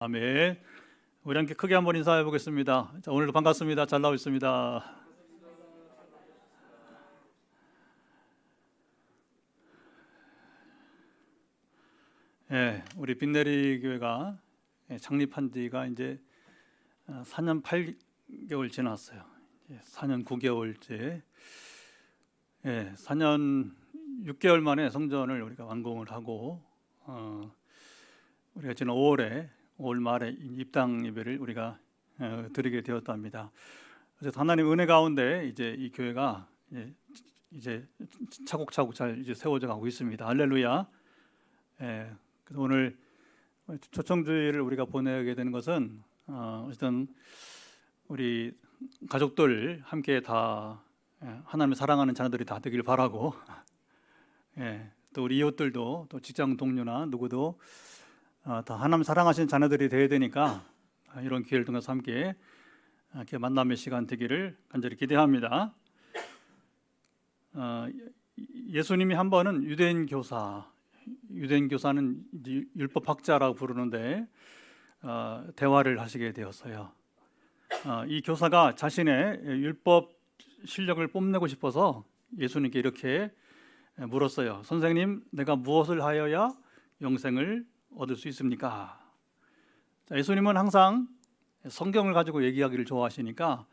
아멘. 우리 함께 크게 한번 인사해 보겠습니다. 자, 오늘도 반갑습니다. 잘 나오고 있습니다. 우리 빈내리 교회가 창립한 지가 이제 4년 8개월 지났어요. 4년 9개월째. 4년 6개월 만에 성전을 우리가 완공을 하고 우리가 지난 5월 말에 입당 예배를 우리가 드리게 되었답니다. 그래서 하나님 은혜 가운데 이제 이 교회가 이제 차곡차곡 잘 이제 세워져 가고 있습니다. 할렐루야. 그래서 오늘 초청주의를 우리가 보내게 되는 것은 어쨌든 우리 가족들 함께 다 하나님을 사랑하는 자녀들이 다 되길 바라고, 또 우리 이웃들도 또 직장 동료나 누구도 다 하나님 사랑하시는 자녀들이 되어야 되니까 이런 기회를 통해서 함께 이렇게 만남의 시간 되기를 간절히 기대합니다. 예수님이 한 번은 유대인 교사는 율법학자라고 부르는데 대화를 하시게 되었어요. 이 교사가 자신의 율법 실력을 뽐내고 싶어서 예수님께 이렇게 물었어요. 선생님, 내가 무엇을 하여야 영생을 얻을 수 있습니까? 자, 예수님은 항상 성경을 가지고 얘기하기를 좋아하시니까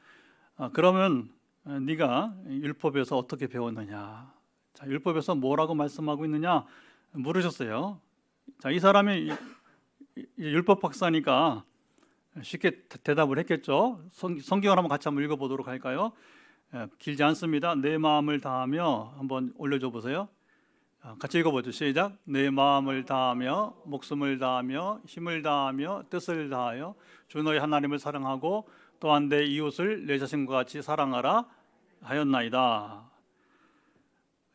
그러면 네가 율법에서 어떻게 배웠느냐? 자, 율법에서 뭐라고 말씀하고 있느냐? 물으셨어요. 자, 이 사람이 율법 박사니까 쉽게 대답을 했겠죠. 성경을 한번 읽어보도록 할까요? 길지 않습니다. 내 마음을 다하며 한번 올려줘 보세요. 같이 읽어보죠. 시작. 내 마음을 다하며 목숨을 다하며 힘을 다하며 뜻을 다하여 주 너희 하나님을 사랑하고 또한 내 이웃을 내 자신과 같이 사랑하라 하였나이다.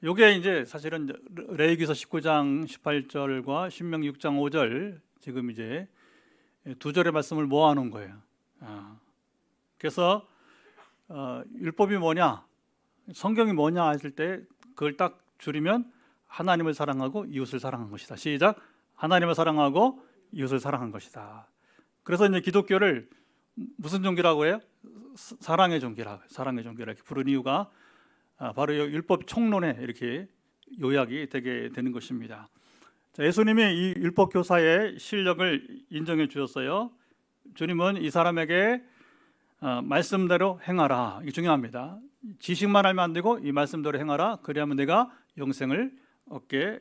요게 이제 사실은 레위기서 19장 18절과 신명 6장 5절 지금 이제 두 절의 말씀을 모아놓은 거예요. 그래서 율법이 뭐냐, 성경이 뭐냐 했을 때 그걸 딱 줄이면 하나님을 사랑하고 이웃을 사랑한 것이다. 시작. 하나님을 사랑하고 이웃을 사랑한 것이다. 그래서 이제 기독교를 무슨 종교라고 해요? 사랑의 종교라고 이렇게 부른 이유가 바로 율법 총론에 이렇게 요약이 되게 되는 것입니다. 자, 예수님이 이 율법 교사의 실력을 인정해 주셨어요. 주님은 이 사람에게 말씀대로 행하라. 이게 중요합니다. 지식만 알면 안 되고 이 말씀대로 행하라. 그리하면 내가 영생을 얻게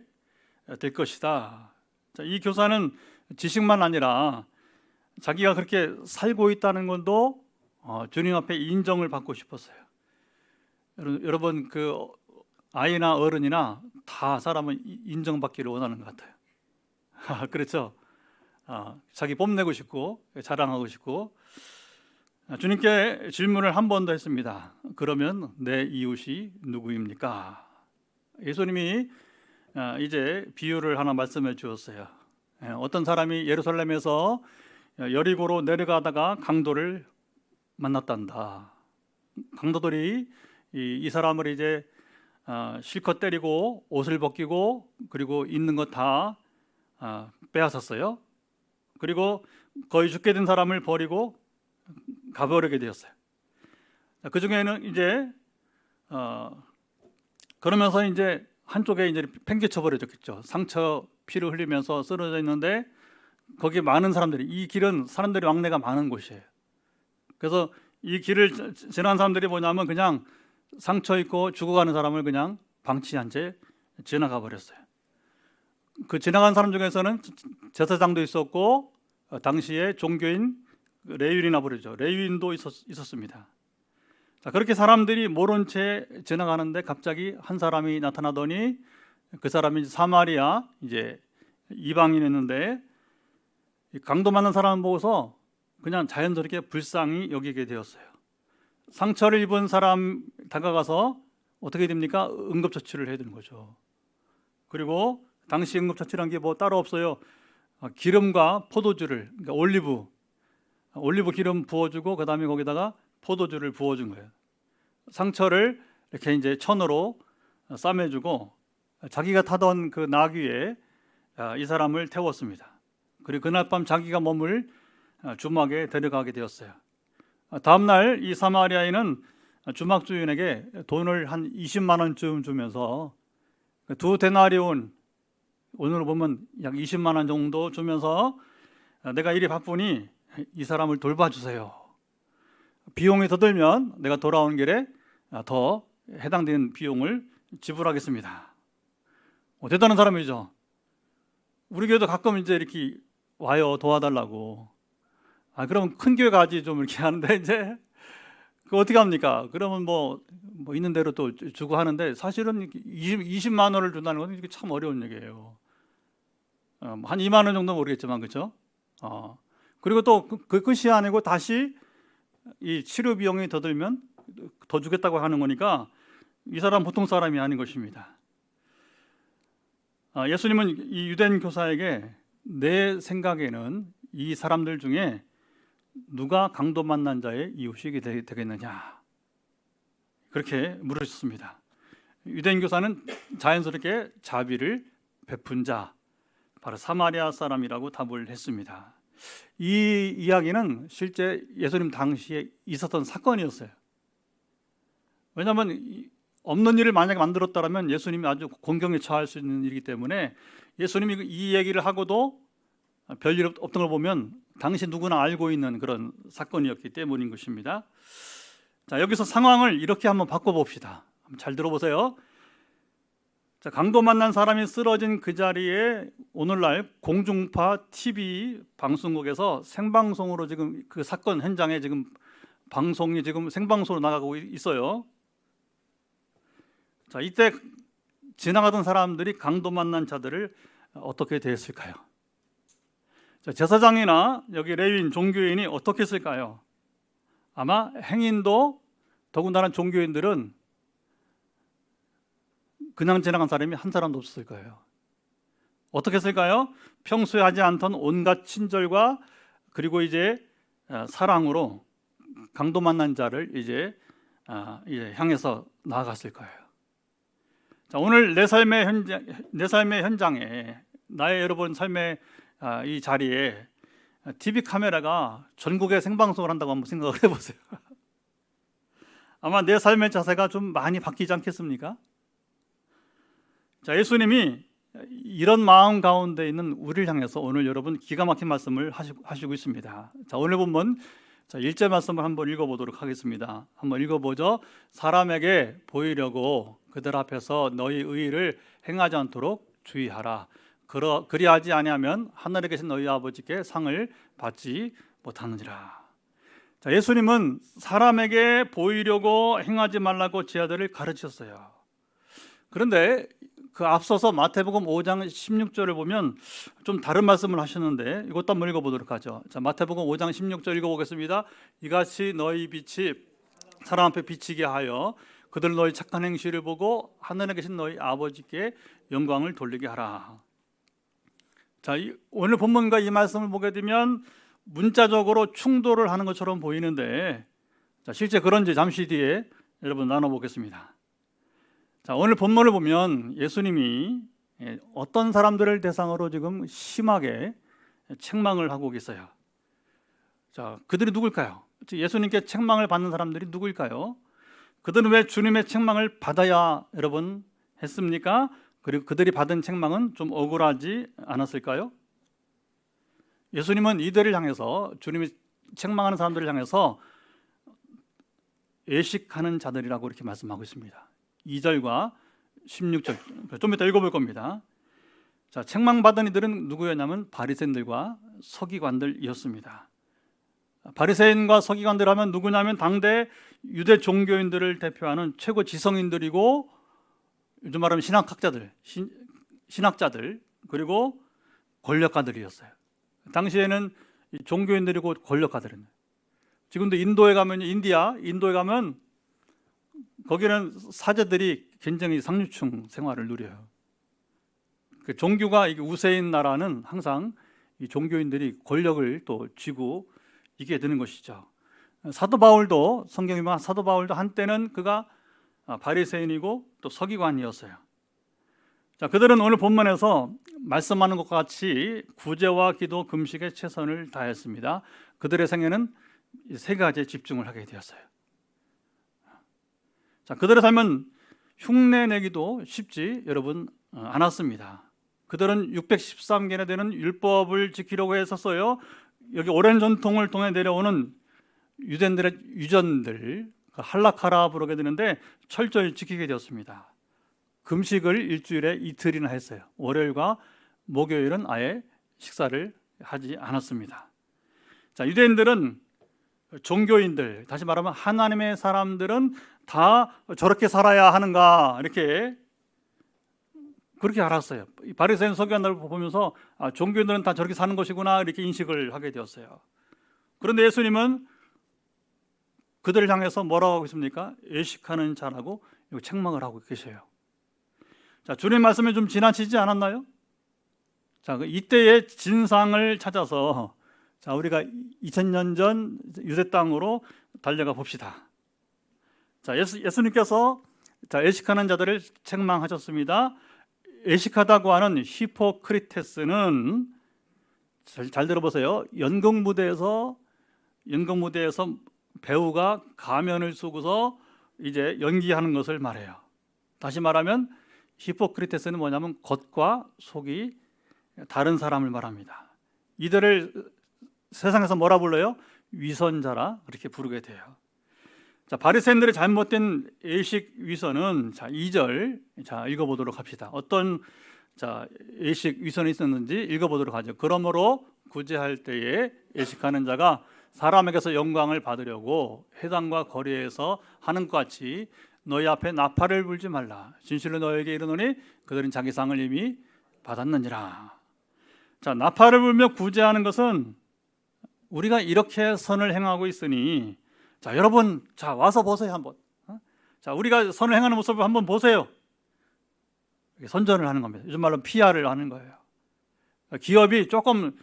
될 것이다. 자, 이 교사는 지식만 아니라 자기가 그렇게 살고 있다는 것도 주님 앞에 인정을 받고 싶었어요. 여러분 그 아이나 어른이나 다 사람은 인정받기를 원하는 것 같아요. 그렇죠? 자기 뽐내고 싶고 자랑하고 싶고. 주님께 질문을 한 번 더 했습니다. 그러면 내 이웃이 누구입니까? 예수님이 이제 비유를 하나 말씀해 주었어요. 어떤 사람이 예루살렘에서 여리고로 내려가다가 강도를 만났단다. 강도들이 이 사람을 이제 실컷 때리고 옷을 벗기고 그리고 있는 것 다 빼앗았어요. 그리고 거의 죽게 된 사람을 버리고 가버리게 되었어요. 그 중에는 이제 그러면서 이제 한쪽에 이제 팽개쳐 버려졌겠죠. 상처 피를 흘리면서 쓰러져 있는데 거기 많은 사람들이, 이 길은 사람들이 왕래가 많은 곳이에요. 그래서 이 길을 지난 사람들이 뭐냐면 그냥 상처 입고 죽어가는 사람을 그냥 방치한 채 지나가 버렸어요. 그 지나간 사람 중에서는 제사장도 있었고 당시에 종교인 레위인이나 부르죠. 레위인도 있었습니다. 자, 그렇게 사람들이 모른 채 지나가는데 갑자기 한 사람이 나타나더니 그 사람이 사마리아 이제 이방인이었는데 강도 맞는 사람을 보고서 그냥 자연스럽게 불쌍히 여기게 되었어요. 상처를 입은 사람 다가가서 어떻게 됩니까? 응급처치를 해야 되는 거죠. 그리고 당시 응급처치란 게 뭐 따로 없어요. 기름과 포도주를, 그러니까 올리브 기름 부어주고 그 다음에 거기다가 포도주를 부어준 거예요. 상처를 이렇게 이제 천으로 싸매주고 자기가 타던 그 나귀에 이 사람을 태웠습니다. 그리고 그날 밤 자기가 머물 주막에 데려가게 되었어요. 다음 날 이 사마리아인은 주막 주인에게 돈을 한 20만 원쯤 주면서 두 데나리온, 오늘 보면 약 20만 원 정도 주면서 내가 일이 바쁘니 이 사람을 돌봐주세요. 비용이 더 들면 내가 돌아오는 길에 더 해당되는 비용을 지불하겠습니다. 대단한 사람이죠. 우리 교회도 가끔 이제 이렇게 와요, 도와달라고. 그러면 큰 교회 가지 좀 이렇게 하는데 이제 그 어떻게 합니까? 그러면 뭐 있는 대로 또 주고 하는데 사실은 20만 원을 준다는 건 참 어려운 얘기예요. 한 2만 원 정도 모르겠지만 그렇죠? 그리고 또 그 끝이 아니고 다시 이 치료 비용이 더 들면 더 주겠다고 하는 거니까 이 사람 보통 사람이 아닌 것입니다. 예수님은 이 유대인 교사에게 내 생각에는 이 사람들 중에 누가 강도 만난 자의 이웃이 되겠느냐, 그렇게 물으셨습니다. 유대인 교사는 자연스럽게 자비를 베푼 자, 바로 사마리아 사람이라고 답을 했습니다. 이 이야기는 실제 예수님 당시에 있었던 사건이었어요. 왜냐하면 없는 일을 만약에 만들었다면 예수님이 아주 공경에 처할 수 있는 일이기 때문에 예수님이 이 얘기를 하고도 별일 없던 걸 보면 당시 누구나 알고 있는 그런 사건이었기 때문인 것입니다. 자, 여기서 상황을 이렇게 한번 바꿔봅시다. 잘 들어보세요. 자, 강도 만난 사람이 쓰러진 그 자리에 오늘날 공중파 TV 방송국에서 생방송으로 지금 그 사건 현장에 지금 방송이 지금 생방송으로 나가고 있어요. 자, 이때 지나가던 사람들이 강도 만난 자들을 어떻게 대했을까요? 자, 제사장이나 여기 레위인 종교인이 어떻게 했을까요? 아마 행인도, 더군다나 종교인들은 그냥 지나간 사람이 한 사람도 없었을 거예요. 어떻게 했을까요? 평소에 하지 않던 온갖 친절과 그리고 이제 사랑으로 강도 만난 자를 이제 향해서 나아갔을 거예요. 자, 오늘 내 삶의 현장에, 나의 여러분 삶의 이 자리에 TV 카메라가 전국에 생방송을 한다고 한번 생각을 해보세요. 아마 내 삶의 자세가 좀 많이 바뀌지 않겠습니까? 자, 예수님이 이런 마음 가운데 있는 우리를 향해서 오늘 여러분 기가 막힌 말씀을 하시고 있습니다. 자, 오늘 본문 1절 말씀을 한번 읽어보도록 하겠습니다. 한번 읽어보죠. 사람에게 보이려고 그들 앞에서 너희 의의를 행하지 않도록 주의하라. 그리하지 아니하면 하늘에 계신 너희 아버지께 상을 받지 못하느니라. 자, 예수님은 사람에게 보이려고 행하지 말라고 제자들을 가르쳤어요. 그런데 그 앞서서 마태복음 5장 16절을 보면 좀 다른 말씀을 하셨는데 이것도 한번 읽어보도록 하죠. 자, 마태복음 5장 16절 읽어보겠습니다. 이같이 너희 빛이 사람 앞에 비치게 하여 그들 너희 착한 행실을 보고 하늘에 계신 너희 아버지께 영광을 돌리게 하라. 자, 오늘 본문과 이 말씀을 보게 되면 문자적으로 충돌을 하는 것처럼 보이는데, 자, 실제 그런지 잠시 뒤에 여러분 나눠보겠습니다. 자, 오늘 본문을 보면 예수님이 어떤 사람들을 대상으로 지금 심하게 책망을 하고 계세요. 자, 그들이 누굴까요? 예수님께 책망을 받는 사람들이 누구일까요? 그들은 왜 주님의 책망을 받아야 여러분 했습니까? 그리고 그들이 받은 책망은 좀 억울하지 않았을까요? 예수님은 이들을 향해서, 주님이 책망하는 사람들을 향해서 애식하는 자들이라고 이렇게 말씀하고 있습니다. 2절과 16절 좀 이따 읽어볼 겁니다. 자, 책망받은 이들은 누구였냐면 바리새인들과 서기관들이었습니다. 바리새인과 서기관들 하면 누구냐면 당대 유대 종교인들을 대표하는 최고 지성인들이고 요즘 말하면 신학자들 그리고 권력가들이었어요. 당시에는 종교인들이고 권력가들은, 지금도 인도에 가면 인도에 가면 거기는 사제들이 굉장히 상류층 생활을 누려요. 그 종교가 우세인 나라는 항상 이 종교인들이 권력을 또 쥐고 이게 되는 것이죠. 사도 바울도, 성경에 보면 사도 바울도 한때는 그가 바리새인이고 또 서기관이었어요. 자, 그들은 오늘 본문에서 말씀하는 것과 같이 구제와 기도, 금식에 최선을 다했습니다. 그들의 생애는 세 가지에 집중을 하게 되었어요. 자, 그들의 삶은 흉내내기도 쉽지 여러분 않았습니다. 그들은 613개나 되는 율법을 지키려고 했었어요. 여기 오랜 전통을 통해 내려오는 유대인들의 유전들, 할라카라 부르게 되는데 철저히 지키게 되었습니다. 금식을 일주일에 이틀이나 했어요. 월요일과 목요일은 아예 식사를 하지 않았습니다. 자, 유대인들은 종교인들, 다시 말하면 하나님의 사람들은 다 저렇게 살아야 하는가 이렇게 그렇게 알았어요. 바리새인 서기관들을 보면서 종교인들은 다 저렇게 사는 것이구나 이렇게 인식을 하게 되었어요. 그런데 예수님은 그들을 향해서 뭐라고 하고 있습니까? 외식하는 자라고 책망을 하고 계셔요. 자, 주님 말씀에 좀 지나치지 않았나요? 자, 이때의 진상을 찾아서 자, 우리가 2000년 전 유대 땅으로 달려가 봅시다. 자, 예수님께서 자, 외식하는 자들을 책망하셨습니다. 외식하다고 하는 히포크리테스는 잘 들어보세요. 연극 무대에서 배우가 가면을 쓰고서 이제 연기하는 것을 말해요. 다시 말하면 히포크리테스는 뭐냐면 겉과 속이 다른 사람을 말합니다. 이들을 세상에서 뭐라 불러요? 위선자라 그렇게 부르게 돼요. 자, 바리새인들의 잘못된 외식 위선은 자, 2절 자, 읽어보도록 합시다. 어떤 자, 외식 위선이 있었는지 읽어보도록 하죠. 그러므로 구제할 때에 외식하는 자가 사람에게서 영광을 받으려고 회당과 거리에서 하는 것 같이 너희 앞에 나팔을 불지 말라. 진실로 너에게 이르노니 그들은 자기 상을 이미 받았느니라. 자, 나팔을 불며 구제하는 것은 우리가 이렇게 선을 행하고 있으니 자, 여러분 자, 와서 보세요 한번. 자, 우리가 선을 행하는 모습을 한번 보세요. 선전을 하는 겁니다. 요즘 말로 PR을 하는 거예요. 기업이 조금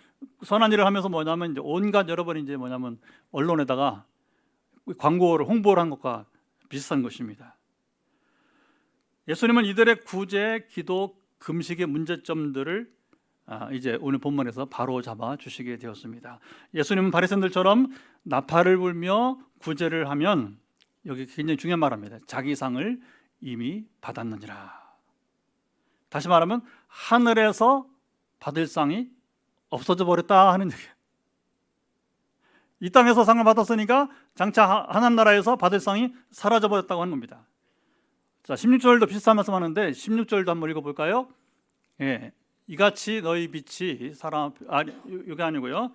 선한 일을 하면서 뭐냐면 이제 온갖 여러분이 이제 뭐냐면 언론에다가 광고를 홍보를 한 것과 비슷한 것입니다. 예수님은 이들의 구제, 기도, 금식의 문제점들을 이제 오늘 본문에서 바로 잡아 주시게 되었습니다. 예수님은 바리새인들처럼 나팔을 불며 구제를 하면 여기 굉장히 중요한 말입니다. 자기 상을 이미 받았느니라. 다시 말하면 하늘에서 받을 상이 없어져 버렸다 하는 얘기예요. 이 땅에서 상을 받았으니까 장차 하나님 나라에서 받을 상이 사라져 버렸다고 하는 겁니다. 자, 16절도 비슷한 말씀하는데 16절도 한번 읽어볼까요? 예, 이같이 너희 빛이 사람 이게 아니고요.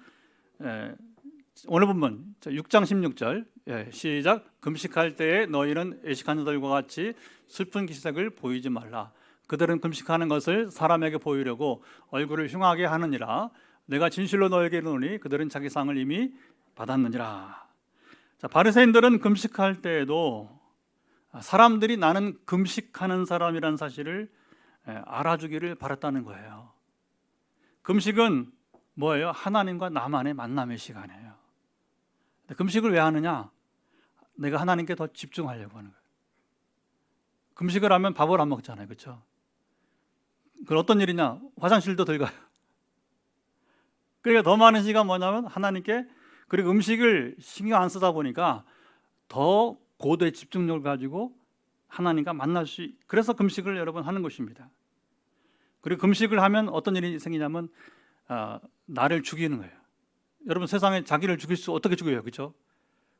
오늘 본문 6장 16절 시작. 금식할 때에 너희는 외식하는 자들과 같이 슬픈 기색을 보이지 말라. 그들은 금식하는 것을 사람에게 보이려고 얼굴을 흉하게 하느니라. 내가 진실로 너에게 이르노니 그들은 자기 상을 이미 받았느니라. 자, 바리새인들은 금식할 때에도 사람들이 나는 금식하는 사람이라는 사실을 알아주기를 바랐다는 거예요. 금식은 뭐예요? 하나님과 나만의 만남의 시간이에요. 금식을 왜 하느냐? 내가 하나님께 더 집중하려고 하는 거예요. 금식을 하면 밥을 안 먹잖아요, 그렇죠? 그럼 어떤 일이냐? 화장실도 덜 가요. 그러니까 더 많은 시간 뭐냐면 하나님께, 그리고 음식을 신경 안 쓰다 보니까 더 고도의 집중력을 가지고 하나님과 만날 수, 그래서 금식을 여러분 하는 것입니다. 그리고 금식을 하면 어떤 일이 생기냐면 나를 죽이는 거예요. 여러분 세상에 자기를 죽일 수 어떻게 죽여요, 그렇죠?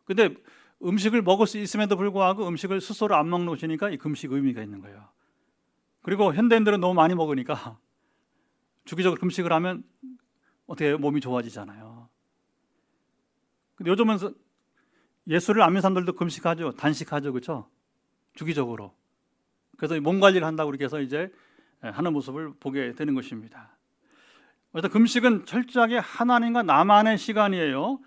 근데 음식을 먹을 수 있음에도 불구하고 음식을 스스로 안 먹는 것이니까 이 금식 의미가 있는 거예요. 그리고 현대인들은 너무 많이 먹으니까 주기적으로 금식을 하면 어떻게 몸이 좋아지잖아요. 근데 요즘은 예수를 안 믿는 사람들도 금식하죠, 단식하죠, 그렇죠? 주기적으로. 그래서 몸 관리를 한다고 이렇게 해서 이제 하는 모습을 보게 되는 것입니다. 그래서 금식은 철저하게 하나님과 나만의 시간이에요.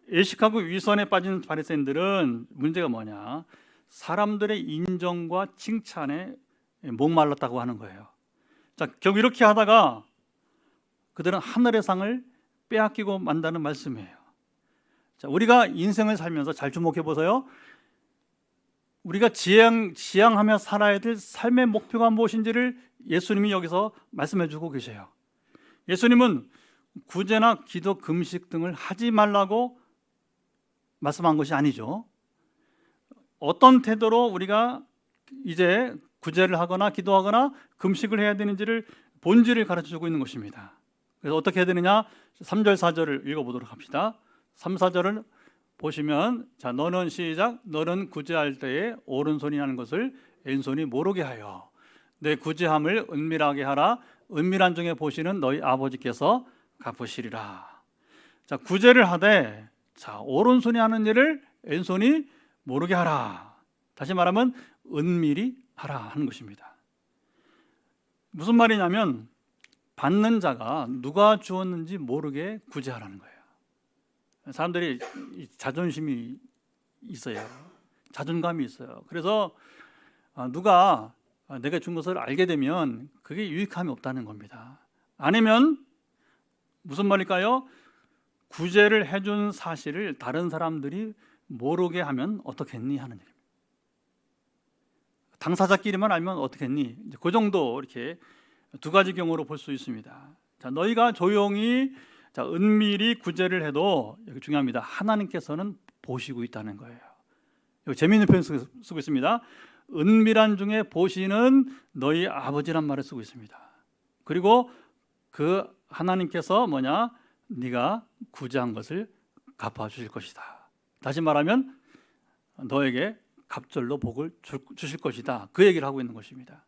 외식하고 위선에 빠진 바리새인들은 문제가 뭐냐? 사람들의 인정과 칭찬에 목말랐다고 하는 거예요. 자, 결국 이렇게 하다가 그들은 하늘의 상을 빼앗기고 만다는 말씀이에요. 자, 우리가 인생을 살면서 잘 주목해 보세요. 우리가 지향하며 살아야 될 삶의 목표가 무엇인지를 예수님이 여기서 말씀해 주고 계세요. 예수님은 구제나 기도, 금식 등을 하지 말라고 말씀한 것이 아니죠. 어떤 태도로 우리가 이제 구제를 하거나 기도하거나 금식을 해야 되는지를 본질을 가르쳐주고 있는 것입니다. 그래서 어떻게 해야 되느냐? 3절 4절을 읽어보도록 합시다. 3, 4절을 보시면, 자, 너는 시작. 너는 구제할 때에 오른손이 하는 것을 왼손이 모르게 하여 내 구제함을 은밀하게 하라. 은밀한 중에 보시는 너희 아버지께서 갚으시리라. 자, 구제를 하되, 자, 오른손이 하는 일을 왼손이 모르게 하라. 다시 말하면 은밀히 하라 하는 것입니다. 무슨 말이냐면 받는 자가 누가 주었는지 모르게 구제하라는 거예요. 사람들이 자존심이 있어요. 자존감이 있어요. 그래서 누가 내가 준 것을 알게 되면 그게 유익함이 없다는 겁니다. 아니면 무슨 말일까요? 구제를 해준 사실을 다른 사람들이 모르게 하면 어떻겠니 하는 얘기입니다. 당사자끼리만 알면 어떻겠니? 그 정도, 이렇게 두 가지 경우로 볼 수 있습니다. 자, 너희가 조용히, 자, 은밀히 구제를 해도, 여기 중요합니다. 하나님께서는 보시고 있다는 거예요. 여기 재미있는 표현 쓰고 있습니다. 은밀한 중에 보시는 너희 아버지란 말을 쓰고 있습니다. 그리고 그 하나님께서 뭐냐? 네가 구제한 것을 갚아주실 것이다. 다시 말하면 너에게 갑절로 복을 주실 것이다. 그 얘기를 하고 있는 것입니다.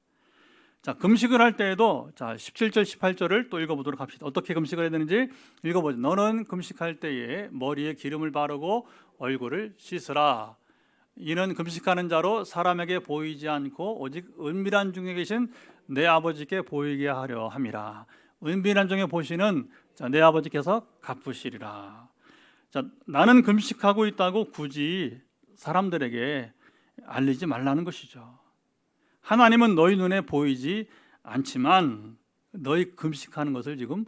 자, 금식을 할 때에도, 자, 17절 18절을 또 읽어보도록 합시다. 어떻게 금식을 해야 되는지 읽어보죠. 너는 금식할 때에 머리에 기름을 바르고 얼굴을 씻으라. 이는 금식하는 자로 사람에게 보이지 않고 오직 은밀한 중에 계신 내 아버지께 보이게 하려 함이라. 은밀한 중에 보시는, 자, 내 아버지께서 갚으시리라. 자, 나는 금식하고 있다고 굳이 사람들에게 알리지 말라는 것이죠. 하나님은 너희 눈에 보이지 않지만 너희 금식하는 것을 지금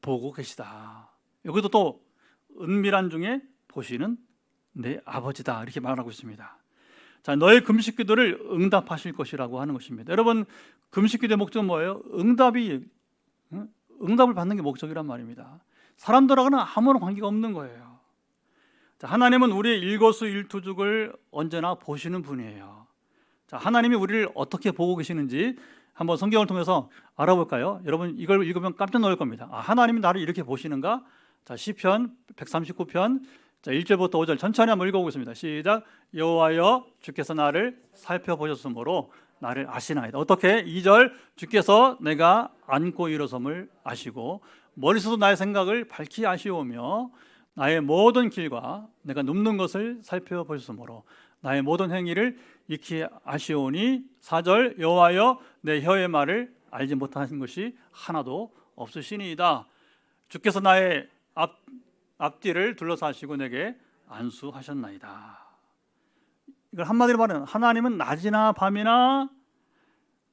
보고 계시다. 여기도 또 은밀한 중에 보시는 내 아버지다, 이렇게 말하고 있습니다. 자, 너의 금식 기도를 응답하실 것이라고 하는 것입니다. 여러분, 금식 기도의 목적은 뭐예요? 응답을 받는 게 목적이란 말입니다. 사람들하고는 아무런 관계가 없는 거예요. 자, 하나님은 우리의 일거수일투족을 언제나 보시는 분이에요. 자, 하나님이 우리를 어떻게 보고 계시는지 한번 성경을 통해서 알아볼까요? 여러분, 이걸 읽으면 깜짝 놀랄 겁니다. 하나님이 나를 이렇게 보시는가? 자, 시편 139편, 자, 1절부터 5절 천천히 한번 읽어보겠습니다. 시작. 여호와여, 주께서 나를 살펴보셨으므로 나를 아시나이다. 어떻게? 2절, 주께서 내가 앉고 일어섬을 아시고 머릿속도 나의 생각을 밝히 아시오며 나의 모든 길과 내가 눕는 것을 살펴보셨으므로 나의 모든 행위를 익히 아시오니. 4절, 여호와여, 내 혀의 말을 알지 못하신 것이 하나도 없으시니이다. 주께서 나의 앞뒤를 둘러싸시고 내게 안수하셨나이다. 이걸 한마디로 말하면 하나님은 낮이나 밤이나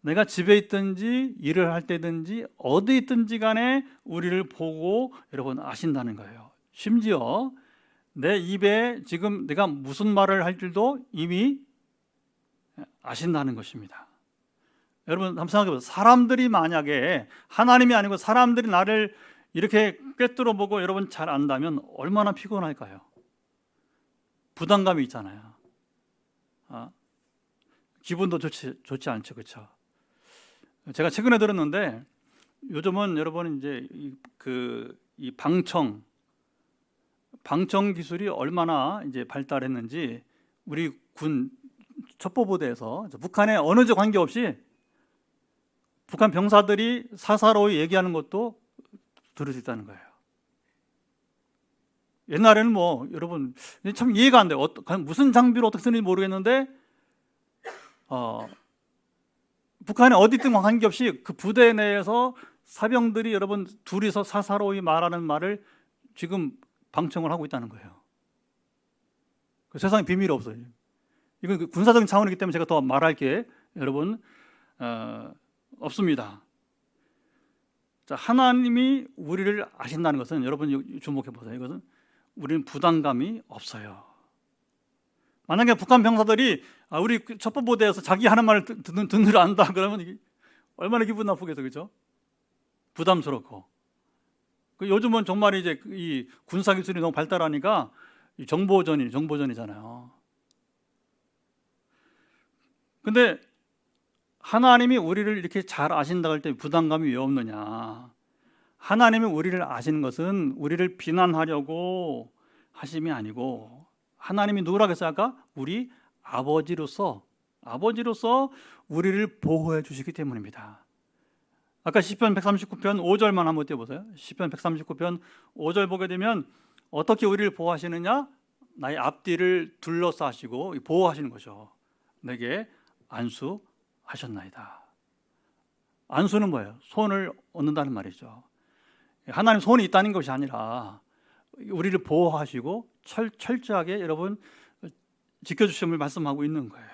내가 집에 있든지 일을 할 때든지 어디 있든지 간에 우리를 보고 여러분 아신다는 거예요. 심지어 내 입에 지금 내가 무슨 말을 할 줄도 이미 아신다는 것입니다. 여러분 한번 생각해 보세요. 사람들이 만약에, 하나님이 아니고 사람들이 나를 이렇게 꿰뚫어 보고 여러분 잘 안다면 얼마나 피곤할까요? 부담감이 있잖아요. 기분도 좋지 않죠, 그렇죠? 제가 최근에 들었는데 요즘은 여러분 이제 이 방청 기술이 얼마나 이제 발달했는지 우리 군 첩보부대에서 북한에 어느 지 관계없이 북한 병사들이 사사로이 얘기하는 것도 들을 수 있다는 거예요. 옛날에는 뭐 여러분 참 이해가 안 돼요. 무슨 장비로 어떻게 쓰는지 모르겠는데 북한에 어디 있든 관계없이 그 부대 내에서 사병들이 여러분 둘이서 사사로이 말하는 말을 지금 방청을 하고 있다는 거예요. 그 세상에 비밀이 없어요. 이건 그 군사적인 차원이기 때문에 제가 더 말할 게 여러분 없습니다. 자, 하나님이 우리를 아신다는 것은 여러분 주목해 보세요. 이것은 우리는 부담감이 없어요. 만약에 북한 병사들이 우리 첩보부대에서 자기 하는 말을 듣는 줄 안다 그러면 이게 얼마나 기분 나쁘겠어, 그죠? 부담스럽고. 요즘은 정말 이제 이 군사 기술이 너무 발달하니까 이 정보전이잖아요. 근데 하나님이 우리를 이렇게 잘 아신다고 할 때 부담감이 왜 없느냐? 하나님이 우리를 아시는 것은 우리를 비난하려고 하심이 아니고, 하나님이 누구라고 했어요? 아까 우리 아버지로서 우리를 보호해 주시기 때문입니다. 아까 시편 139편 5절만 한번 띄워보세요. 시편 139편 5절 보게 되면 어떻게 우리를 보호하시느냐? 나의 앞뒤를 둘러싸시고 보호하시는 거죠. 내게 안수하셨나이다. 안수는 뭐예요? 손을 얻는다는 말이죠. 하나님 손이 있다는 것이 아니라 우리를 보호하시고 철저하게 여러분 지켜주심을 말씀하고 있는 거예요.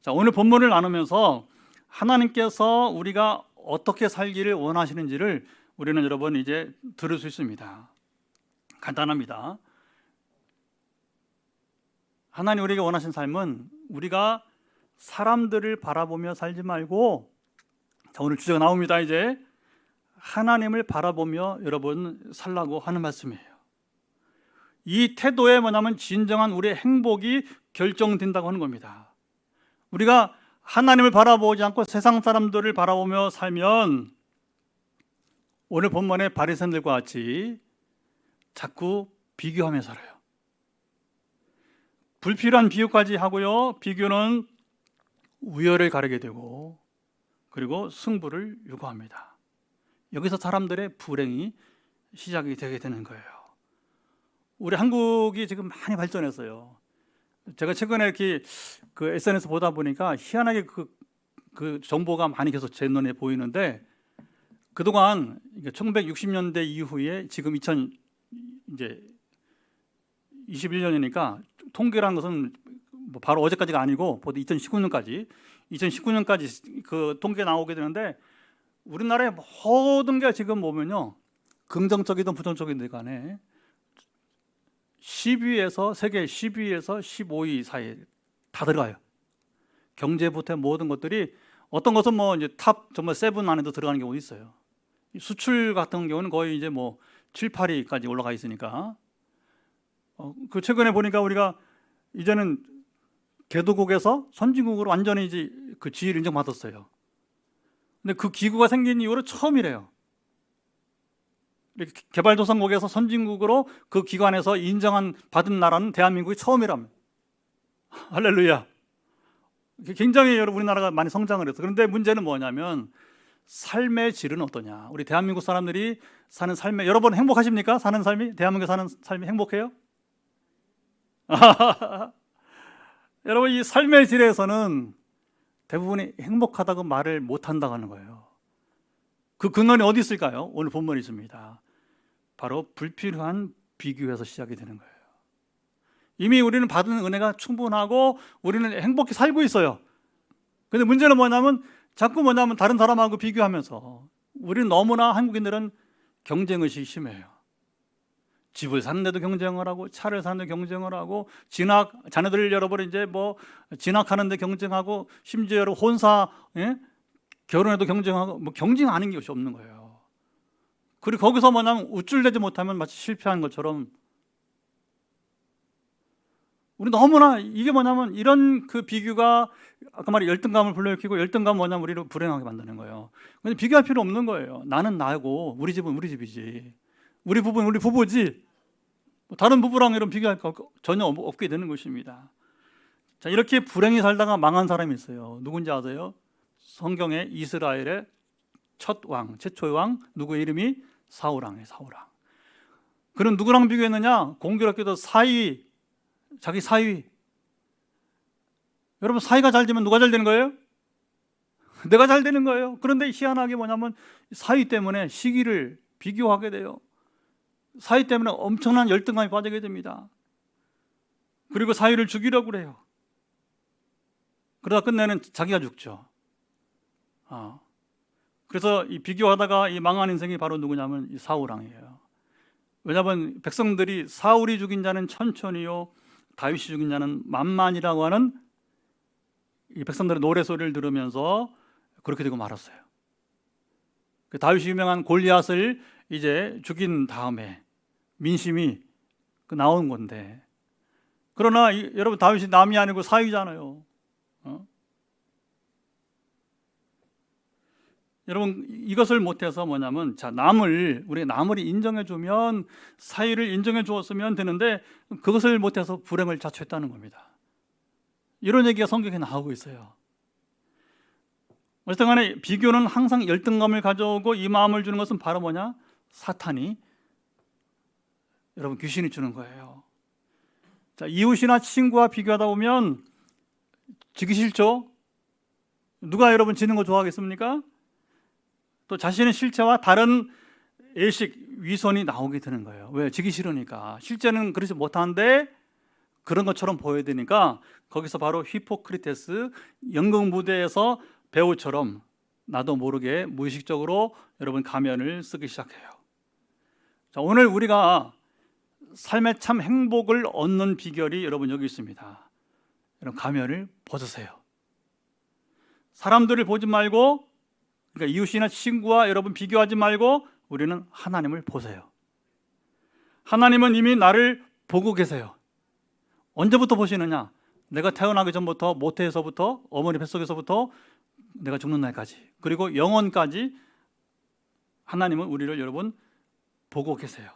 자, 오늘 본문을 나누면서 하나님께서 우리가 어떻게 살기를 원하시는지를 우리는 여러분 이제 들을 수 있습니다. 간단합니다. 하나님 우리에게 원하신 삶은 우리가 사람들을 바라보며 살지 말고, 자, 오늘 주제가 나옵니다. 이제 하나님을 바라보며 여러분 살라고 하는 말씀이에요. 이 태도에 뭐냐면 진정한 우리의 행복이 결정된다고 하는 겁니다. 우리가 하나님을 바라보지 않고 세상 사람들을 바라보며 살면 오늘 본문의 바리새인들과 같이 자꾸 비교하며 살아요. 불필요한 비유까지 하고요. 비교는 우열을 가리게 되고 그리고 승부를 요구합니다. 여기서 사람들의 불행이 시작이 되게 되는 거예요. 우리 한국이 지금 많이 발전했어요. 제가 최근에 이렇게 그 SNS 보다 보니까 희한하게 그 정보가 많이 계속 제 눈에 보이는데, 그동안 1960년대 이후에 지금 2021년이니까 통계라는 것은 뭐 바로 어제까지가 아니고 보다 2019년까지 그 통계 나오게 되는데, 우리나라의 모든 게 지금 보면요, 긍정적이든 부정적이든 간에 10위에서 세계 10위에서 15위 사이에 다 들어가요. 경제부터 모든 것들이, 어떤 것은 뭐 이제 탑 정말 7 안에도 들어가는 경우도 있어요. 수출 같은 경우는 거의 이제 뭐 7, 8위까지 올라가 있으니까. 그 최근에 보니까 우리가 이제는 개도국에서 선진국으로 완전히 이제 그 지위를 인정받았어요. 근데 그 기구가 생긴 이후로 처음이래요. 이렇게 개발도상국에서 선진국으로 그 기관에서 받은 나라는 대한민국이 처음이랍니다. 할렐루야. 굉장히 우리나라가 많이 성장을 했어. 그런데 문제는 뭐냐면 삶의 질은 어떠냐. 우리 대한민국 사람들이 사는 삶에, 여러분 행복하십니까? 사는 삶이, 대한민국에 사는 삶이 행복해요? 여러분, 이 삶의 질에서는 대부분이 행복하다고 말을 못한다고 하는 거예요. 그 근원이 어디 있을까요? 오늘 본문이 있습니다. 바로 불필요한 비교에서 시작이 되는 거예요. 이미 우리는 받은 은혜가 충분하고 우리는 행복히 살고 있어요. 근데 문제는 자꾸 다른 사람하고 비교하면서, 우리는 너무나 한국인들은 경쟁의식이 심해요. 집을 사는데도 경쟁을 하고, 차를 사는데 경쟁을 하고, 자녀들 여러분 이제 뭐 진학하는데 경쟁하고, 심지어 혼사, 결혼해도 경쟁하고, 뭐 경쟁하는 것이 없는 거예요. 그리고 거기서 우쭐대지 못하면 마치 실패한 것처럼, 우리 너무나 이게 이런 그 비교가 아까 말한 열등감을 불러일으키고, 열등감은 우리를 불행하게 만드는 거예요. 근데 비교할 필요 없는 거예요. 나는 나고 우리 집은 우리 집이지, 우리 부부는 우리 부부지, 다른 부부랑 이런 비교할 거 전혀 없게 되는 것입니다. 자, 이렇게 불행히 살다가 망한 사람이 있어요. 누군지 아세요? 성경에 이스라엘의 최초의 왕, 누구의 이름이? 사울왕이에요. 사울왕. 그는 누구랑 비교했느냐? 공교롭게도 자기 사위. 여러분, 사위가 잘 되면 누가 잘 되는 거예요? 내가 잘 되는 거예요. 그런데 희한하게 사위 때문에 시기를 비교하게 돼요. 사위 때문에 엄청난 열등감이 빠지게 됩니다. 그리고 사위를 죽이려고 그래요. 그러다 끝내는 자기가 죽죠. 그래서 이 비교하다가 이 망한 인생이 바로 누구냐면 이 사울왕이에요. 왜냐하면 백성들이 사울이 죽인 자는 천천히요, 다윗이 죽인 자는 만만이라고 하는 이 백성들의 노래소리를 들으면서 그렇게 되고 말았어요. 다윗이 유명한 골리앗을 이제 죽인 다음에 민심이 나온 건데, 그러나 여러분, 다윗이 남이 아니고 사위잖아요. 여러분, 이것을 못해서 뭐냐면, 자, 우리가 남을 인정해주면, 사위를 인정해 주었으면 되는데, 그것을 못해서 불행을 자초했다는 겁니다. 이런 얘기가 성경에 나오고 있어요. 어쨌든 간에 비교는 항상 열등감을 가져오고, 이 마음을 주는 것은 바로 뭐냐? 사탄이, 여러분, 귀신이 주는 거예요. 자, 이웃이나 친구와 비교하다 보면 지기 싫죠? 누가 여러분 지는 거 좋아하겠습니까? 또 자신의 실체와 다른 예식, 위선이 나오게 되는 거예요. 왜? 지기 싫으니까. 실제는 그렇지 못한데 그런 것처럼 보여야 되니까, 거기서 바로 히포크리테스, 연극 무대에서 배우처럼 나도 모르게 무의식적으로 여러분 가면을 쓰기 시작해요. 자, 오늘 우리가 삶의 참 행복을 얻는 비결이 여러분 여기 있습니다. 여러분, 가면을 벗으세요. 사람들을 보지 말고, 그러니까 이웃이나 친구와 여러분 비교하지 말고, 우리는 하나님을 보세요. 하나님은 이미 나를 보고 계세요. 언제부터 보시느냐? 내가 태어나기 전부터, 모태에서부터, 어머니 뱃속에서부터 내가 죽는 날까지, 그리고 영원까지 하나님은 우리를 여러분 보고 계세요.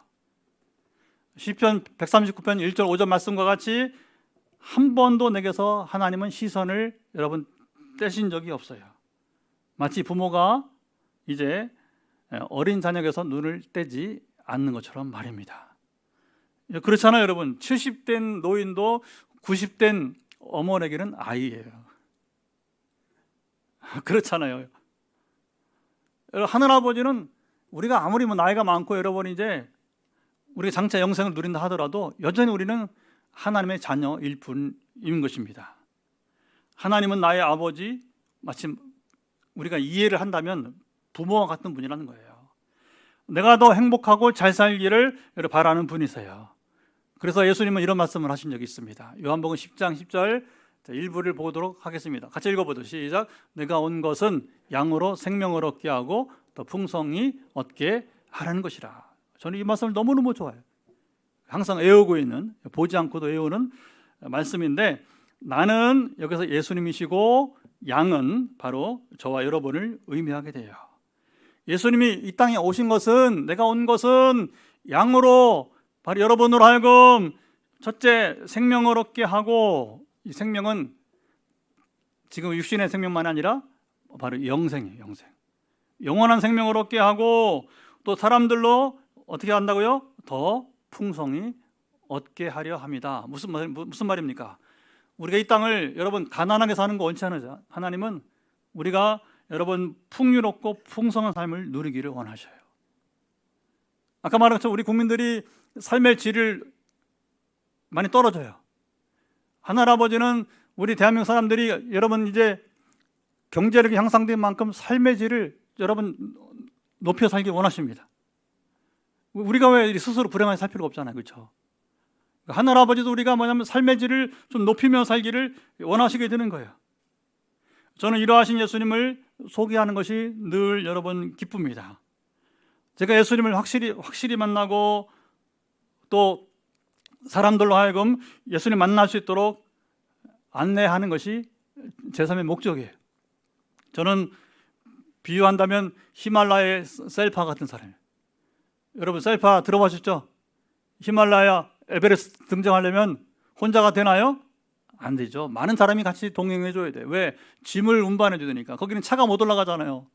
시편 139편 1절 5절 말씀과 같이 한 번도 내게서 하나님은 시선을 여러분 떼신 적이 없어요. 마치 부모가 이제 어린 자녀에게서 눈을 떼지 않는 것처럼 말입니다. 그렇잖아요, 여러분. 70된 노인도 90된 어머니에게는 아이예요. 그렇잖아요. 하늘아버지는 우리가 아무리 나이가 많고 여러분 이제 우리가 장차 영생을 누린다 하더라도 여전히 우리는 하나님의 자녀일 뿐인 것입니다. 하나님은 나의 아버지, 마침 우리가 이해를 한다면 부모와 같은 분이라는 거예요. 내가 더 행복하고 잘 살기를 바라는 분이세요. 그래서 예수님은 이런 말씀을 하신 적이 있습니다. 요한복음 10장 10절 일부를 보도록 하겠습니다. 같이 읽어보죠. 시작. 내가 온 것은 양으로 생명을 얻게 하고 더 풍성히 얻게 하라는 것이라. 저는 이 말씀을 너무너무 좋아해요. 항상 외우고 있는, 보지 않고도 외우는 말씀인데, 나는 여기서 예수님이시고 양은 바로 저와 여러분을 의미하게 돼요. 예수님이 이 땅에 오신 것은, 내가 온 것은 양으로 바로 여러분으로 하여금 첫째 생명을 얻게 하고, 이 생명은 지금 육신의 생명만이 아니라 바로 영생이에요. 영원한 생명을 얻게 하고, 또 사람들로 어떻게 한다고요? 더 풍성히 얻게 하려 합니다. 무슨 말입니까? 우리가 이 땅을 여러분 가난하게 사는 거 원치 않으죠. 하나님은 우리가 여러분 풍요롭고 풍성한 삶을 누리기를 원하셔요. 아까 말한 것처럼 우리 국민들이 삶의 질을 많이 떨어져요. 하늘아버지는 우리 대한민국 사람들이 여러분 이제 경제력이 향상된 만큼 삶의 질을 여러분 높여 살기 원하십니다. 우리가 왜 스스로 불행하게 살 필요가 없잖아요. 그렇죠? 하늘아버지도 우리가 뭐냐면 삶의 질을 좀 높이며 살기를 원하시게 되는 거예요. 저는 이러하신 예수님을 소개하는 것이 늘 여러분 기쁩니다. 제가 예수님을 확실히 만나고 또 사람들로 하여금 예수님 만날 수 있도록 안내하는 것이 제 삶의 목적이에요. 저는 비유한다면 히말라야의 셀파 같은 사람이에요. 여러분 셀파 들어보셨죠? 히말라야 에베레스트 등정하려면 혼자가 되나요? 안 되죠. 많은 사람이 같이 동행해 줘야 돼요. 왜? 짐을 운반해 줘야 되니까. 거기는 차가 못 올라가잖아요.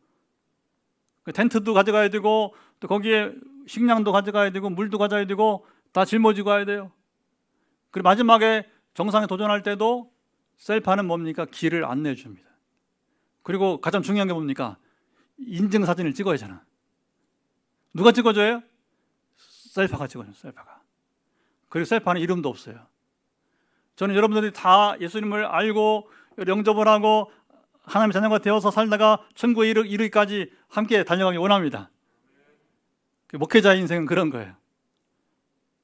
텐트도 가져가야 되고 또 거기에 식량도 가져가야 되고 물도 가져야 되고 다 짊어지고 가야 돼요. 그리고 마지막에 정상에 도전할 때도 셀파는 뭡니까? 길을 안내해 줍니다. 그리고 가장 중요한 게 뭡니까? 인증사진을 찍어야 하잖아. 누가 찍어줘요? 셀파가 찍어줘요. 셀파가. 그리고 셀파는 이름도 없어요. 저는 여러분들이 다 예수님을 알고 영접을 하고 하나님의 자녀가 되어서 살다가 천국에 이르기까지 함께 달려가기 원합니다. 목회자 인생은 그런 거예요.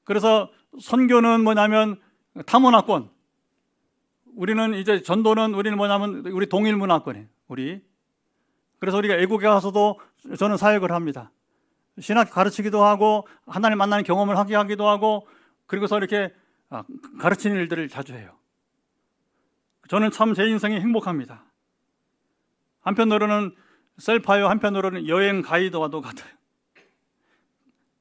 그래서 선교는 뭐냐면 타문화권, 우리는 이제 전도는 우리는 뭐냐면 우리 동일 문화권이에요. 우리 그래서 우리가 애국에 가서도 저는 사역을 합니다. 신학 가르치기도 하고 하나님 만나는 경험을 하게 하기도 하고 그리고서 이렇게 가르치는 일들을 자주 해요. 저는 참 제 인생이 행복합니다. 한편으로는 셀파요, 한편으로는 여행 가이드와도 같아요.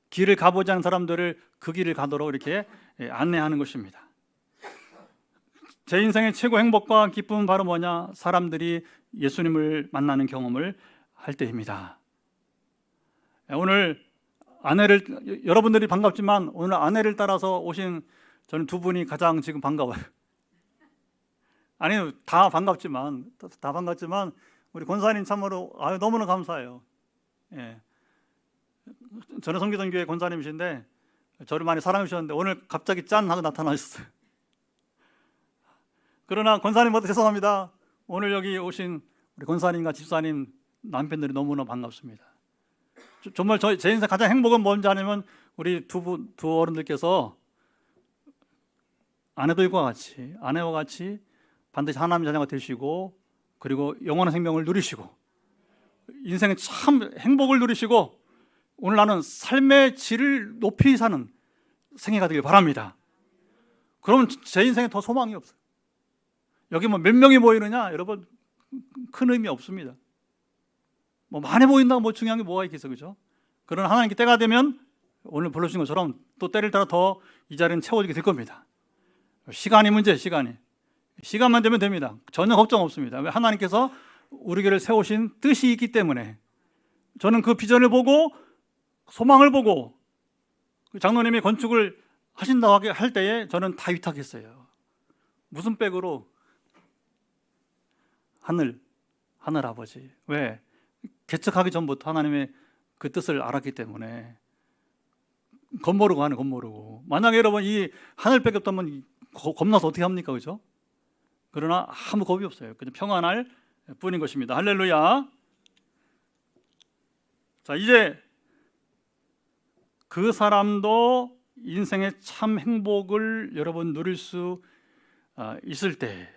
길을 가보지 않은 사람들을 그 길을 가도록 이렇게 안내하는 것입니다. 제 인생의 최고 행복과 기쁨은 바로 뭐냐? 사람들이 예수님을 만나는 경험을 할 때입니다. 오늘 여러분들이 반갑지만 오늘 아내를 따라서 오신 저는 두 분이 가장 지금 반가워요. 아니, 다 반갑지만 우리 권사님 참으로 너무나 감사해요. 예. 저는 섬기던 교회 권사님이신데 저를 많이 사랑해 주셨는데 오늘 갑자기 짠 하고 나타나셨어요. 그러나 권사님보다 죄송합니다. 오늘 여기 오신 우리 권사님과 집사님 남편들이 너무나 반갑습니다. 정말 제 인생 가장 행복은 뭔지 아니면 우리 두 어른들께서 아내와 같이 반드시 하나님의 자녀가 되시고 그리고 영원한 생명을 누리시고 인생의 참 행복을 누리시고 오늘 나는 삶의 질을 높이 사는 생애가 되길 바랍니다. 그러면 제 인생에 더 소망이 없어요. 여기 뭐 몇 명이 모이느냐 여러분 큰 의미 없습니다. 뭐 많이 모인다고 뭐 중요한 게 뭐가 있겠어, 그죠? 그러나 하나님께 때가 되면 오늘 불러주신 것처럼 또 때를 따라 더 이 자리는 채워지게 될 겁니다. 시간이 문제, 시간만 되면 됩니다. 전혀 걱정 없습니다. 왜? 하나님께서 우리 교회를 세우신 뜻이 있기 때문에 저는 그 비전을 보고 소망을 보고 장로님이 건축을 하신다고 할 때에 저는 다 위탁했어요. 무슨 백으로? 하늘 아버지. 왜? 개척하기 전부터 하나님의 그 뜻을 알았기 때문에 겁모르고 만약에 여러분 이 하늘밖에 없다면 겁나서 어떻게 합니까, 그죠? 그러나 아무 겁이 없어요. 그냥 평안할 뿐인 것입니다. 할렐루야. 자, 이제 그 사람도 인생의 참 행복을 여러분 누릴 수 있을 때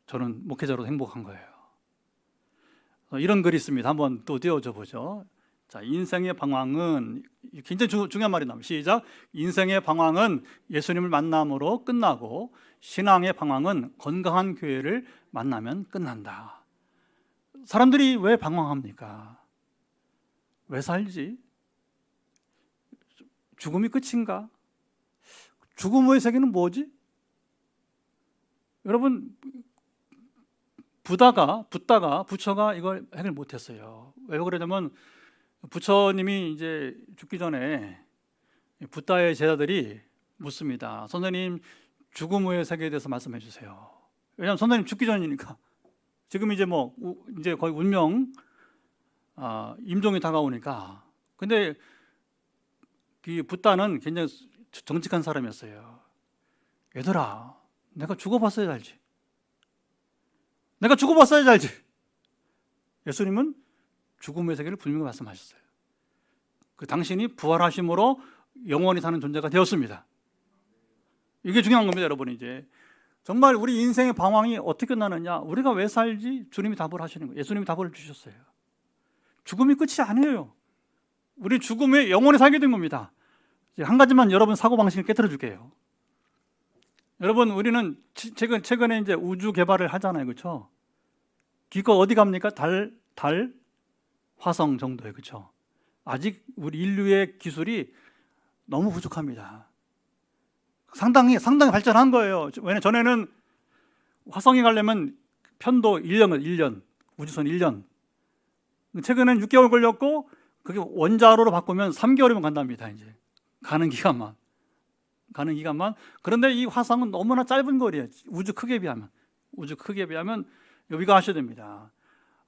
저는 목회자로 행복한 거예요. 이런 글이 있습니다. 한번 또 띄워줘 보죠. 자, 인생의 방황은 굉장히 중요한 말이 나옵니다. 시작. 인생의 방황은 예수님을 만남으로 끝나고 신앙의 방황은 건강한 교회를 만나면 끝난다. 사람들이 왜 방황합니까? 왜 살지? 죽음이 끝인가? 죽음 후의 세계는 뭐지? 여러분 붙다가 부처가 이걸 해결 못했어요. 왜 그러냐면 부처님이 이제 죽기 전에 붓다의 제자들이 묻습니다. 선생님, 죽음 후의 세계에 대해서 말씀해 주세요. 왜냐하면 선생님 죽기 전이니까. 지금 이제 이제 거의 운명 임종이 다가오니까. 근데 그 붓다는 굉장히 정직한 사람이었어요. 얘들아, 내가 죽어봤어야 알지. 예수님은 죽음의 세계를 분명히 말씀하셨어요. 그 당신이 부활하심으로 영원히 사는 존재가 되었습니다. 이게 중요한 겁니다, 여러분. 이제 정말 우리 인생의 방황이 어떻게 끝나느냐, 우리가 왜 살지? 주님이 답을 하시는 거예요. 예수님이 답을 주셨어요. 죽음이 끝이 아니에요. 우리 죽음에 영원히 살게 된 겁니다. 한 가지만 여러분 사고방식을 깨뜨려 줄게요. 여러분, 우리는 최근에 이제 우주 개발을 하잖아요, 그렇죠? 기껏 어디 갑니까? 달, 화성 정도에, 그렇죠? 아직 우리 인류의 기술이 너무 부족합니다. 상당히 발전한 거예요. 왜냐면 전에는 화성에 가려면 편도 1년, 우주선 1년. 최근엔 6개월 걸렸고 그게 원자로로 바꾸면 3개월이면 간답니다. 이제 가는 기간만. 그런데 이 화성은 너무나 짧은 거리예요. 우주 크기에 비하면 여기가 하셔야 됩니다.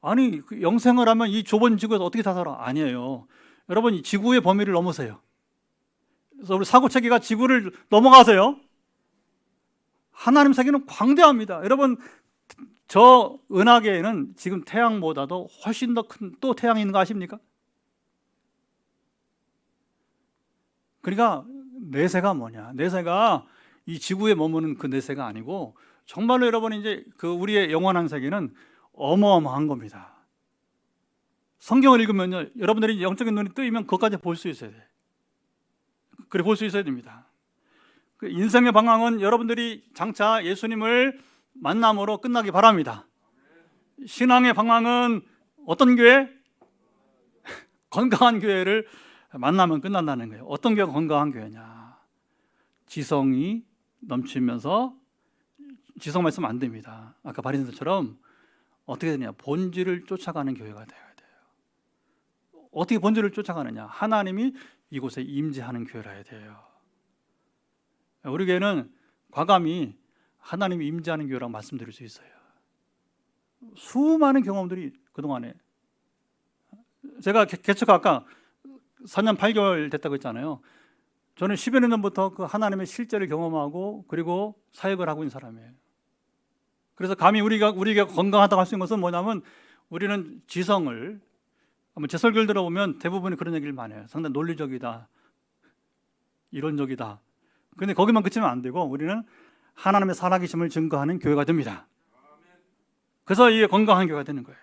아니, 영생을 하면 이 좁은 지구에서 어떻게 다 살아? 아니에요. 여러분, 이 지구의 범위를 넘으세요. 그래서 우리 사고체계가 지구를 넘어가세요. 하나님 세계는 광대합니다. 여러분, 저 은하계에는 지금 태양보다도 훨씬 더 큰 또 태양이 있는 거 아십니까? 그러니까 내세가 뭐냐? 내세가 이 지구에 머무는 그 내세가 아니고 정말로 여러분 이제 그 우리의 영원한 세계는 어마어마한 겁니다. 성경을 읽으면요, 여러분들이 영적인 눈이 뜨이면 그것까지 볼 수 있어야 돼. 그래 볼 수 있어야 됩니다. 그 인생의 방향은 여러분들이 장차 예수님을 만남으로 끝나기 바랍니다. 신앙의 방향은 어떤 교회? 건강한 교회를 만나면 끝난다는 거예요. 어떤 교회가 건강한 교회냐? 지성이 넘치면서, 지성 말씀 안 됩니다. 아까 바리새인들처럼 어떻게 되냐? 본질을 쫓아가는 교회가 되어야 돼요. 어떻게 본질을 쫓아가느냐? 하나님이 이곳에 임재하는 교회라 돼요. 우리 교회는 과감히 하나님이 임재하는 교회라고 말씀드릴 수 있어요. 수많은 경험들이 그동안에, 제가 개척 아까 4년 8개월 됐다고 했잖아요. 저는 10여 년 전부터 그 하나님의 실제를 경험하고 그리고 사역을 하고 있는 사람이에요. 그래서 감히 우리가 건강하다고 할 수 있는 것은 뭐냐면, 우리는 지성을, 제 설교를 들어보면 대부분이 그런 얘기를 많이 해요. 상당히 논리적이다, 이론적이다. 그런데 거기만 그치면 안 되고, 우리는 하나님의 살아계심을 증거하는 교회가 됩니다. 그래서 이게 건강한 교회가 되는 거예요.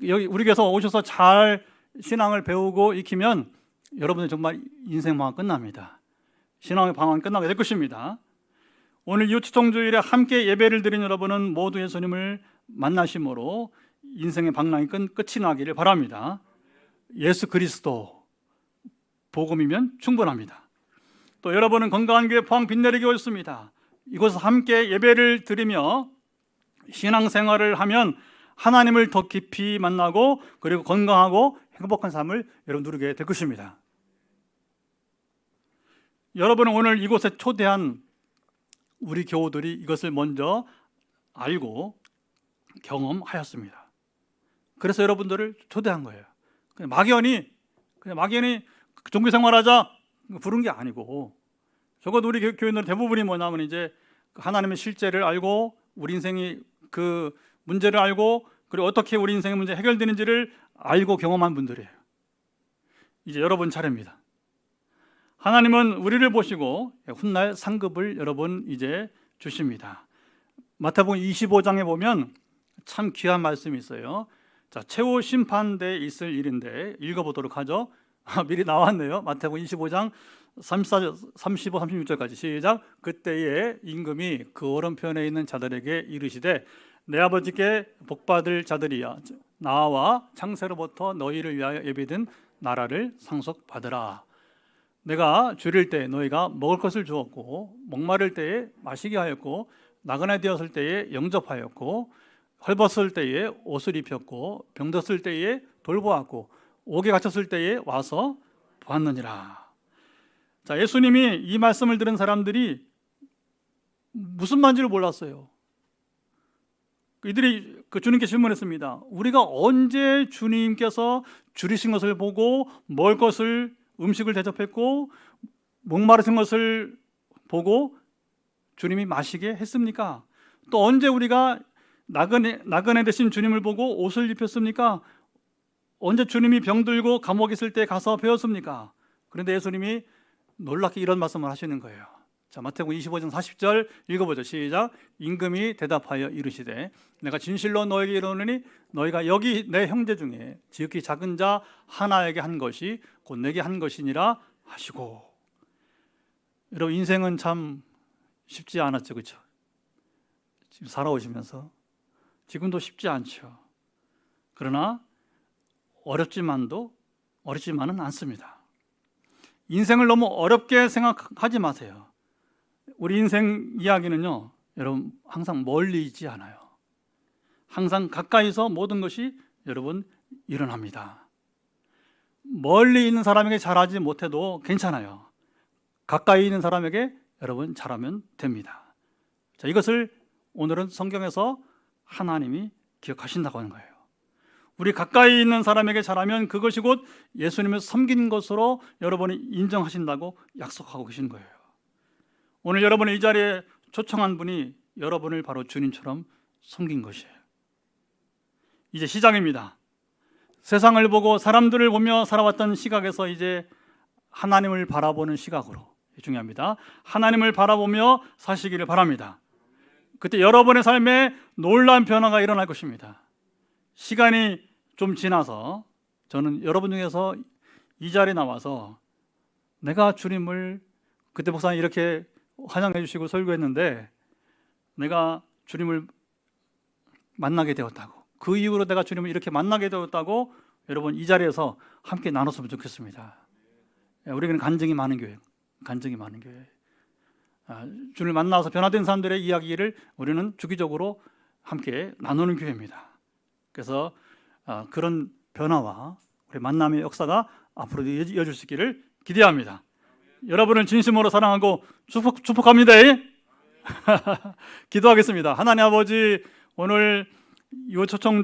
여기 우리 교회에서 오셔서 잘 신앙을 배우고 익히면 여러분은 정말 인생 방황 끝납니다. 신앙의 방황 끝나게 될 것입니다. 오늘 이웃초청주일에 함께 예배를 드린 여러분은 모두 예수님을 만나심으로 인생의 방랑이 끝이 나기를 바랍니다. 예수 그리스도 복음이면 충분합니다. 또 여러분은 건강한 교회 포항 빛내리게 오셨습니다. 이곳에서 함께 예배를 드리며 신앙생활을 하면 하나님을 더 깊이 만나고 그리고 건강하고 행복한 삶을 여러분 누리게 될 것입니다. 여러분은 오늘 이곳에 초대한 우리 교우들이 이것을 먼저 알고 경험하였습니다. 그래서 여러분들을 초대한 거예요. 그냥 막연히 종교생활하자 부른 게 아니고, 적어도 우리 교인들 대부분이 뭐냐면 이제 하나님의 실제를 알고 우리 인생이 그 문제를 알고 그리고 어떻게 우리 인생의 문제 해결되는지를 알고 경험한 분들이에요. 이제 여러분 차례입니다. 하나님은 우리를 보시고 훗날 상급을 여러분 이제 주십니다. 마태복음 25장에 보면 참 귀한 말씀이 있어요. 자, 최후 심판대에 있을 일인데 읽어보도록 하죠. 미리 나왔네요. 마태복음 25장 34, 35, 36절까지 시작. 그때에 임금이 그 오른편에 있는 자들에게 이르시되 내 아버지께 복받을 자들이야 나와 창세로부터 너희를 위하여 예비된 나라를 상속받으라. 내가 줄일 때 너희가 먹을 것을 주었고 목마를 때에 마시게 하였고 나그네 되었을 때에 영접하였고 헐벗을 때에 옷을 입혔고 병들었을 때에 돌보았고 옥에 갇혔을 때에 와서 보았느니라. 자, 예수님이 이 말씀을 들은 사람들이 무슨 말인지를 몰랐어요. 이들이 주님께 질문했습니다. 우리가 언제 주님께서 줄이신 것을 보고 먹을 것을 음식을 대접했고 목마르신 것을 보고 주님이 마시게 했습니까? 또 언제 우리가 나그네 되신 주님을 보고 옷을 입혔습니까? 언제 주님이 병들고 감옥에 있을 때 가서 배웠습니까? 그런데 예수님이 놀랍게 이런 말씀을 하시는 거예요. 자, 마태복음 25장 40절 읽어보죠. 시작. 임금이 대답하여 이르시되 내가 진실로 너에게 이르노니 너희가 여기 내 형제 중에 지극히 작은 자 하나에게 한 것이 곧 내게 한 것이니라 하시고. 여러분 인생은 참 쉽지 않았죠, 그렇죠? 지금 살아오시면서 지금도 쉽지 않죠. 그러나 어렵지만은 않습니다. 인생을 너무 어렵게 생각하지 마세요. 우리 인생 이야기는요, 여러분 항상 멀리 있지 않아요. 항상 가까이서 모든 것이 여러분 일어납니다. 멀리 있는 사람에게 잘하지 못해도 괜찮아요. 가까이 있는 사람에게 여러분 잘하면 됩니다. 자, 이것을 오늘은 성경에서 하나님이 기억하신다고 하는 거예요. 우리 가까이 있는 사람에게 잘하면 그것이 곧 예수님을 섬긴 것으로 여러분이 인정하신다고 약속하고 계신 거예요. 오늘 여러분을 이 자리에 초청한 분이 여러분을 바로 주님처럼 섬긴 것이에요. 이제 시작입니다. 세상을 보고 사람들을 보며 살아왔던 시각에서 이제 하나님을 바라보는 시각으로, 중요합니다. 하나님을 바라보며 사시기를 바랍니다. 그때 여러분의 삶에 놀라운 변화가 일어날 것입니다. 시간이 좀 지나서 저는 여러분 중에서 이 자리에 나와서 내가 주님을 그때 목사님 이렇게 환영해 주시고 설교했는데 내가 주님을 만나게 되었다고, 그 이후로 내가 주님을 이렇게 만나게 되었다고 여러분 이 자리에서 함께 나눴으면 좋겠습니다. 우리는 간증이 많은 교회, 간증이 많은 교회. 주님을 만나서 변화된 사람들의 이야기를 우리는 주기적으로 함께 나누는 교회입니다. 그래서 그런 변화와 우리 만남의 역사가 앞으로도 이어질 수 있기를 기대합니다. 여러분을 진심으로 사랑하고 축복합니다. 기도하겠습니다. 하나님 아버지, 오늘 이 초청